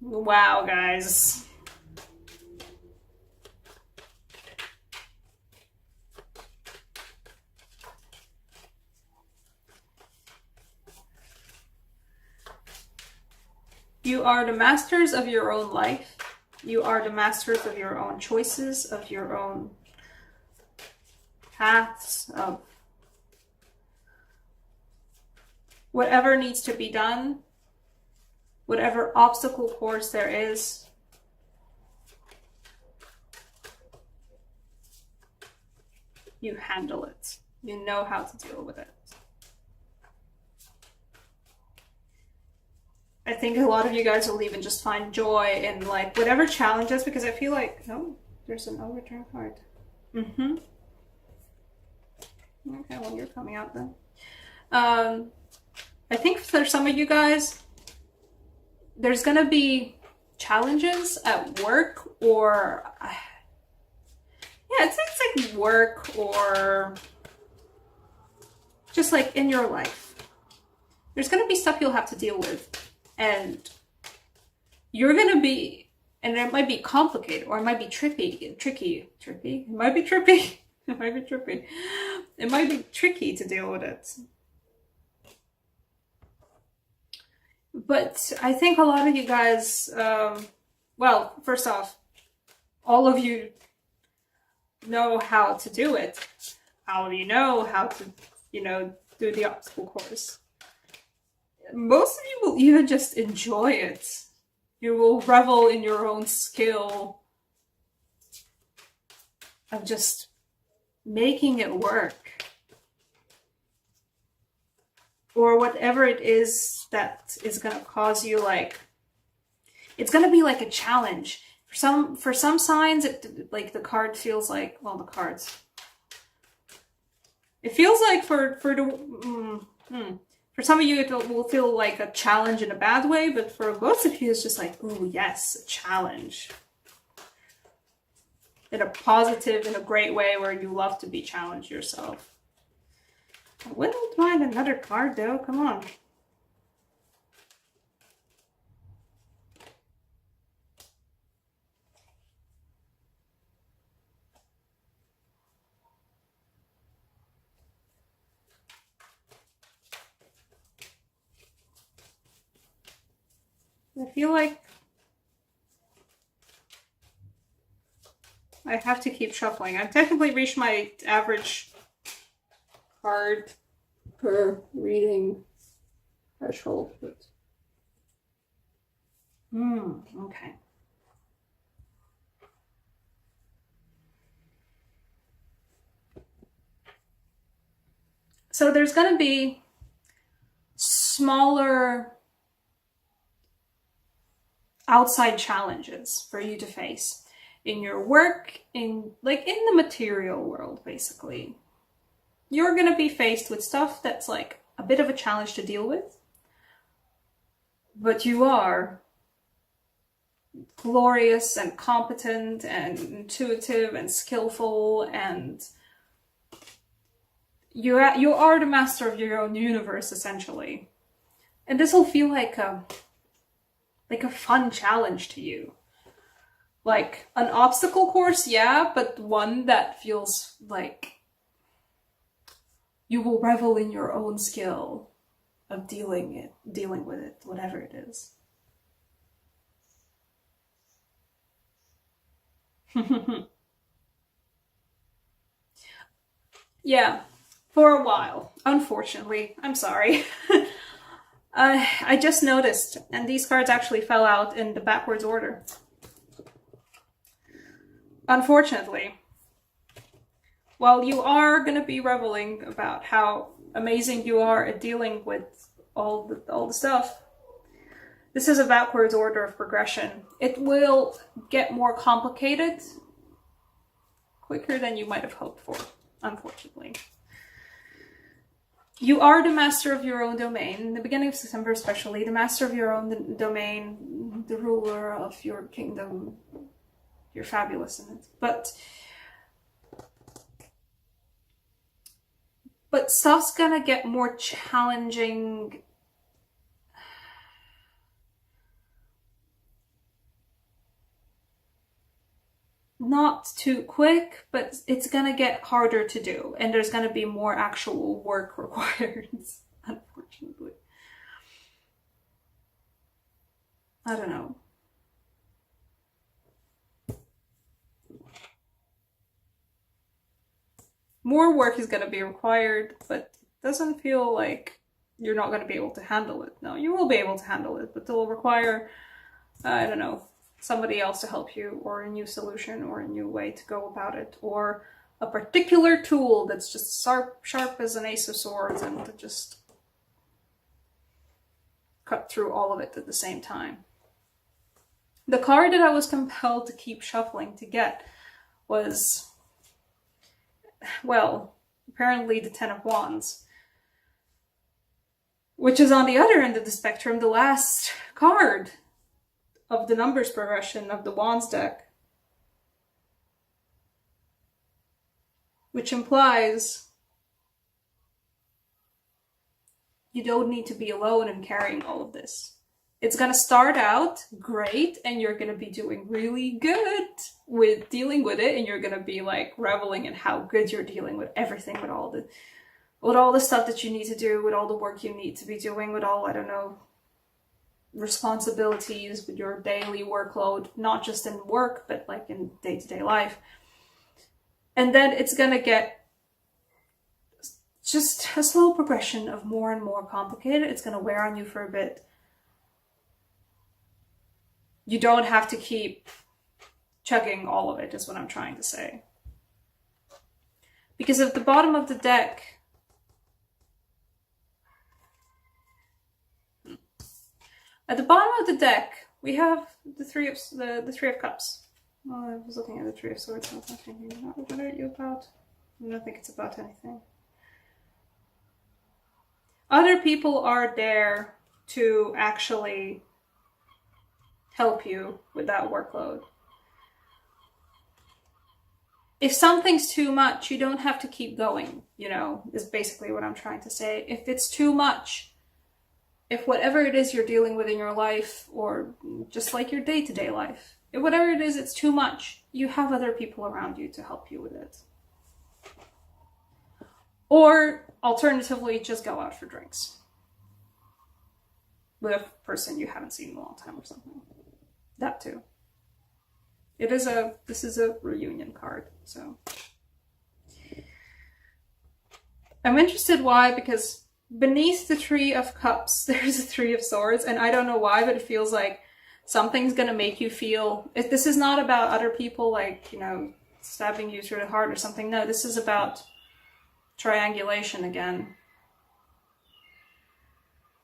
Wow, guys. You are the masters of your own life. You are the masters of your own choices, of your own paths, of whatever needs to be done, whatever obstacle course there is. You handle it. You know how to deal with it. I think a lot of you guys will even just find joy in like whatever challenges, because I feel like, oh, there's an overturn card. Mm-hmm. Okay, well, you're coming out then. I think for some of you guys, there's gonna be challenges at work, or yeah, it's like work or just like in your life. There's gonna be stuff you'll have to deal with, and you're gonna be, and it might be complicated, or it might be tricky. It might be trippy. It might be trippy. It might be tricky to deal with it. But I think a lot of you guys, well, first off, all of you know how to do it. All of you know how to, do the obstacle course. Most of you will even just enjoy it. You will revel in your own skill of just making it work. Or whatever it is that is gonna cause you, like, it's gonna be like a challenge. For some signs, like the card feels like, well, the cards. It feels like for some of you it will feel like a challenge in a bad way, but for most of you it's just like, ooh, yes, a challenge. In a positive, in a great way where you love to be challenged yourself. I wouldn't mind another card though, come on. I feel like I have to keep shuffling. I've technically reached my average card per reading threshold, but okay. So there's going to be smaller outside challenges for you to face in your work, in the material world, basically. You're going to be faced with stuff that's like a bit of a challenge to deal with, but you are glorious and competent and intuitive and skillful, and you are the master of your own universe, essentially. And this will feel like a fun challenge to you. Like an obstacle course, yeah, but one that feels like you will revel in your own skill of dealing with it, whatever it is. Yeah, for a while, unfortunately. I'm sorry. I just noticed, and these cards actually fell out in the backwards order. Unfortunately. While you are going to be reveling about how amazing you are at dealing with all the stuff, this is a backwards order of progression. It will get more complicated quicker than you might have hoped for, unfortunately. You are the master of your own domain. In the beginning of September especially, the master of your own domain, the ruler of your kingdom. You're fabulous in it. But stuff's gonna get more challenging not too quick, but it's gonna get harder to do, and there's gonna be more actual work required, unfortunately. I don't know. More work is gonna be required, but it doesn't feel like you're not gonna be able to handle it. No, you will be able to handle it, but it'll require, I don't know, somebody else to help you, or a new solution, or a new way to go about it, or a particular tool that's just sharp as an ace of swords and to just cut through all of it at the same time. The card that I was compelled to keep shuffling to get was, well, apparently the Ten of Wands, which is on the other end of the spectrum, the last card of the numbers progression of the Wands deck, which implies you don't need to be alone in carrying all of this. It's gonna start out great, and you're gonna be doing really good with dealing with it, and you're gonna be like reveling in how good you're dealing with everything, with all the stuff that you need to do, with all the work you need to be doing, with all, I don't know, responsibilities, with your daily workload, not just in work, but like in day-to-day life. And then it's gonna get just a slow progression of more and more complicated. It's gonna wear on you for a bit. You don't have to keep chugging all of it, is what I'm trying to say. Because at the bottom of the deck, we have the Three of Cups. Oh, I was looking at the Three of Swords. I was thinking, what are you about? I don't think it's about anything. Other people are there to actually help you with that workload. If something's too much, you don't have to keep going, is basically what I'm trying to say. If it's too much, if whatever it is you're dealing with in your life, or just like your day-to-day life, if whatever it is, it's too much, you have other people around you to help you with it. Or alternatively, just go out for drinks with a person you haven't seen in a long time or something. That too. This is a reunion card, so. I'm interested why, because beneath the Three of Cups, there's a Three of Swords, and I don't know why, but it feels like something's gonna make you feel, if this is not about other people, like, stabbing you through the heart or something. No, this is about triangulation again.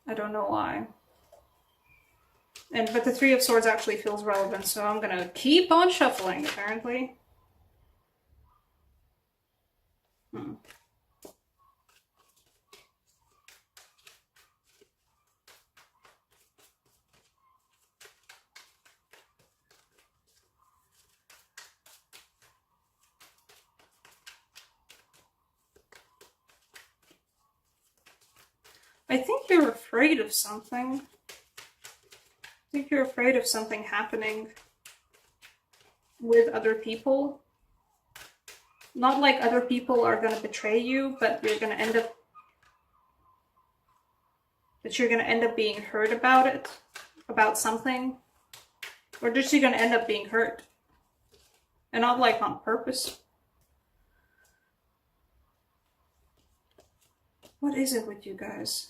I don't know why. But the Three of Swords actually feels relevant, so I'm gonna keep on shuffling, apparently. I think you're afraid of something. I think you're afraid of something happening with other people. Not like other people are going to betray you, but you're going to end up being hurt about it, about something. Or just you're going to end up being hurt. And not like on purpose. What is it with you guys?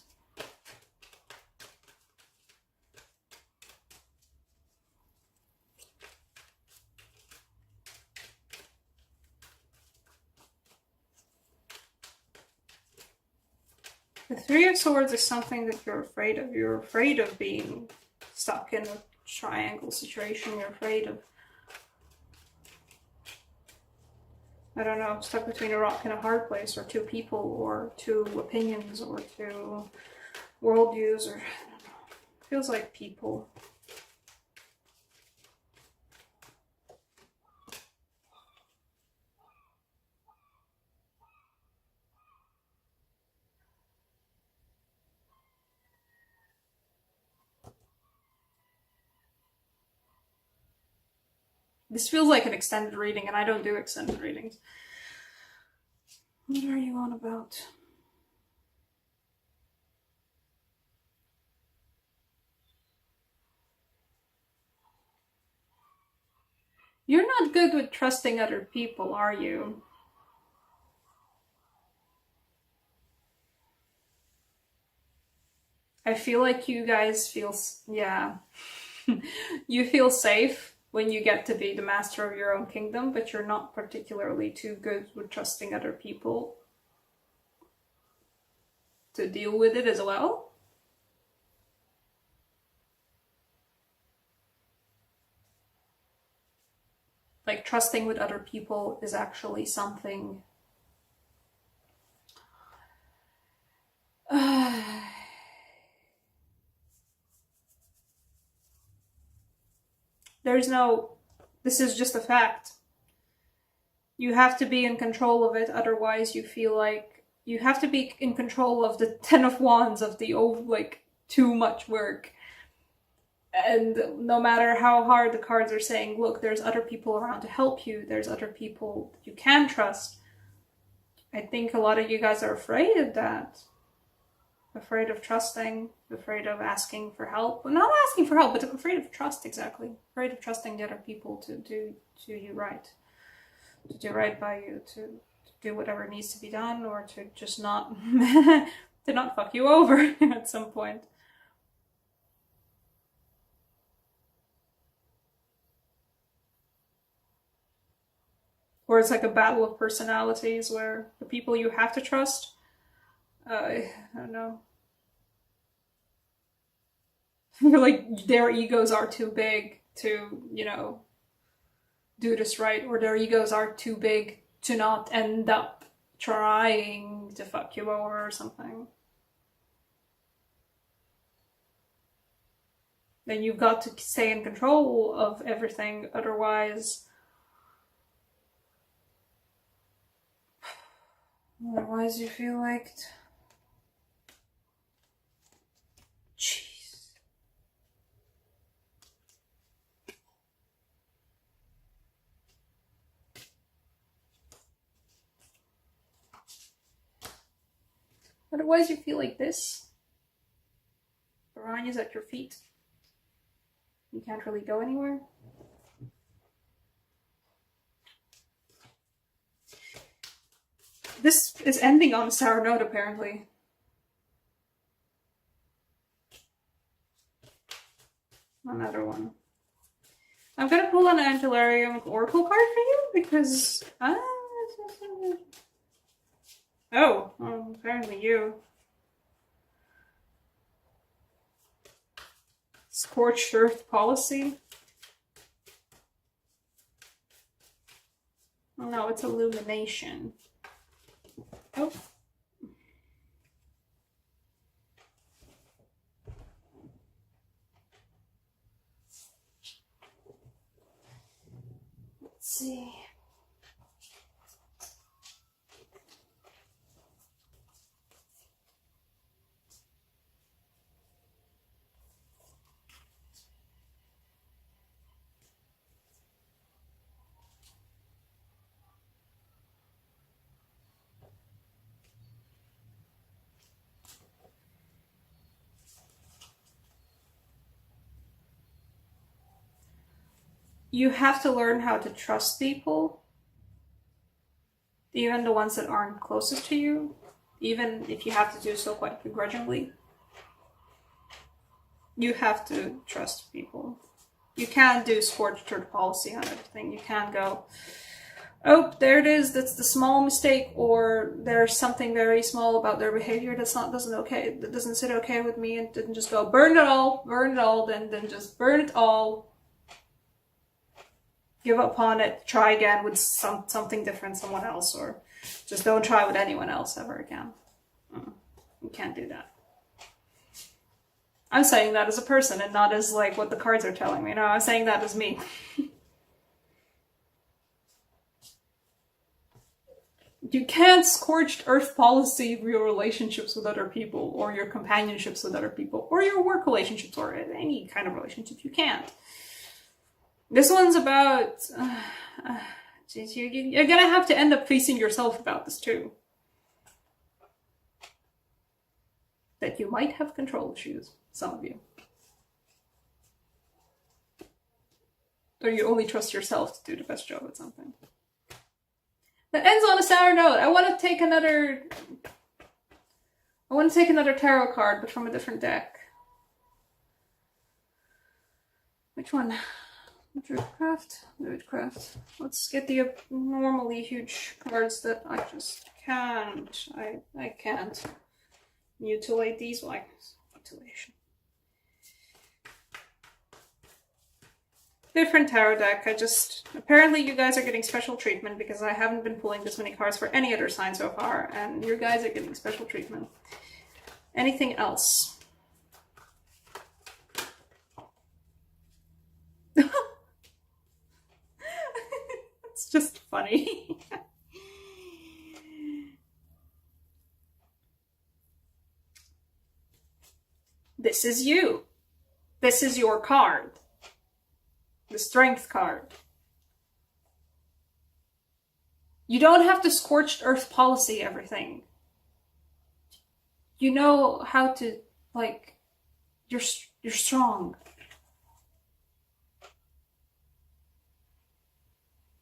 The Three of Swords is something that you're afraid of. You're afraid of being stuck in a triangle situation. You're afraid of, I don't know, stuck between a rock and a hard place, or two people, or two opinions, or two worldviews, or I don't know. It feels like people. This feels like an extended reading, and I don't do extended readings. What are you on about? You're not good with trusting other people, are you? I feel like you guys feel, yeah. You feel safe when you get to be the master of your own kingdom, but you're not particularly too good with trusting other people to deal with it as well. Like, trusting with other people is actually something there's no, this is just a fact. You have to be in control of it, otherwise you feel like you have to be in control of the Ten of Wands, of the like too much work. And no matter how hard the cards are saying, look, there's other people around to help you, there's other people you can trust, I think a lot of you guys are afraid of that. Afraid of trusting, afraid of asking for help. Well, not asking for help, but afraid of trust, exactly. Afraid of trusting the other people to do you right. To do right by you, to do whatever needs to be done, or to just not to not fuck you over at some point. Or it's like a battle of personalities where the people you have to trust, I don't know. You're like, their egos are too big to, do this right, or their egos are too big to not end up trying to fuck you over or something. Then you've got to stay in control of everything, otherwise you feel like... Jeez. Otherwise you feel like this. Piranha's at your feet. You can't really go anywhere. This is ending on a sour note, apparently. Another one. I'm gonna pull an Angelarium Oracle card for you because... Oh, apparently you. Scorched Earth Policy. Oh no, it's Illumination. Oh. Let's see. You have to learn how to trust people, even the ones that aren't closest to you, even if you have to do so quite begrudgingly. You have to trust people. You can't do scorched earth policy on everything. You can't go, oh, there it is, that's the small mistake, or there's something very small about their behavior that doesn't sit okay with me, and didn't just go, burn it all, then just burn it all. Give up on it, try again with something different, someone else, or just don't try with anyone else ever again. You can't do that. I'm saying that as a person and not as like what the cards are telling me. No, I'm saying that as me. You can't scorched earth policy your relationships with other people, or your companionships with other people, or your work relationships, or any kind of relationships. You can't. This one's about... geez, you're gonna have to end up facing yourself about this too. That you might have control issues, some of you. Or you only trust yourself to do the best job at something. That ends on a sour note. I want to take another tarot card, but from a different deck. Which one? Druidcraft. Let's get the abnormally huge cards that I just can't. I can't mutilate these. Why? Mutilation. Different tarot deck. Apparently you guys are getting special treatment because I haven't been pulling this many cards for any other sign so far, and you guys are getting special treatment. Anything else? It's just funny. This is you. This is your card. The Strength card. You don't have to scorched earth policy everything. You know how to, like, you're strong.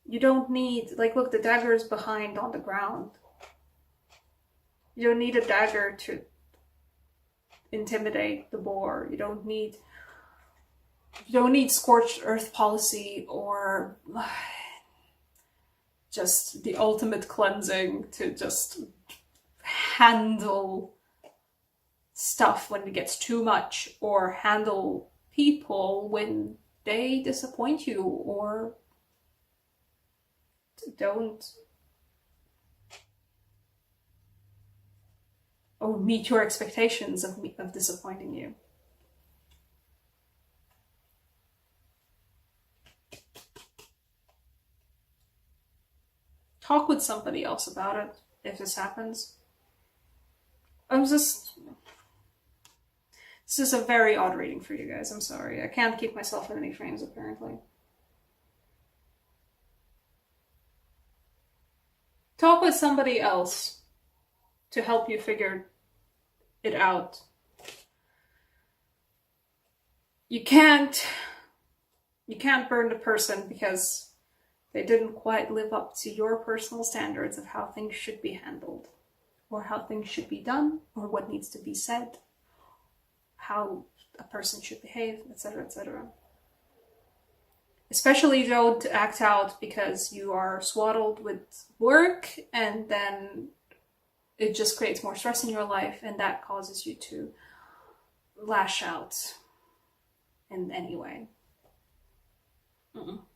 You don't need, like, look, the dagger is behind on the ground. You don't need a dagger to intimidate the boar. You don't need scorched earth policy or just the ultimate cleansing to just handle stuff when it gets too much, or handle people when they disappoint you or don't or meet your expectations of disappointing you. Talk with somebody else about it if this happens. This is a very odd reading for you guys. I'm sorry. I can't keep myself in any frames, apparently. Talk with somebody else to help you figure it out. You can't burn the person because they didn't quite live up to your personal standards of how things should be handled, or how things should be done, or what needs to be said, how a person should behave, etc., etc. Especially don't act out because you are swaddled with work, and then it just creates more stress in your life, and that causes you to lash out in any way.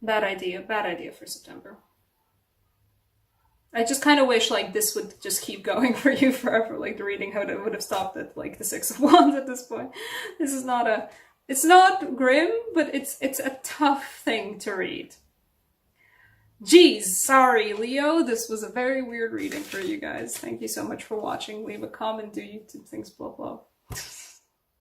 Bad idea for September. I just kind of wish like this would just keep going for you forever, like the reading would have stopped at like the Six of Wands at this point. This is not it's not grim, but it's a tough thing to read. Geez, sorry Leo, this was a very weird reading for you guys. Thank you so much for watching. Leave a comment, do YouTube things, blah blah.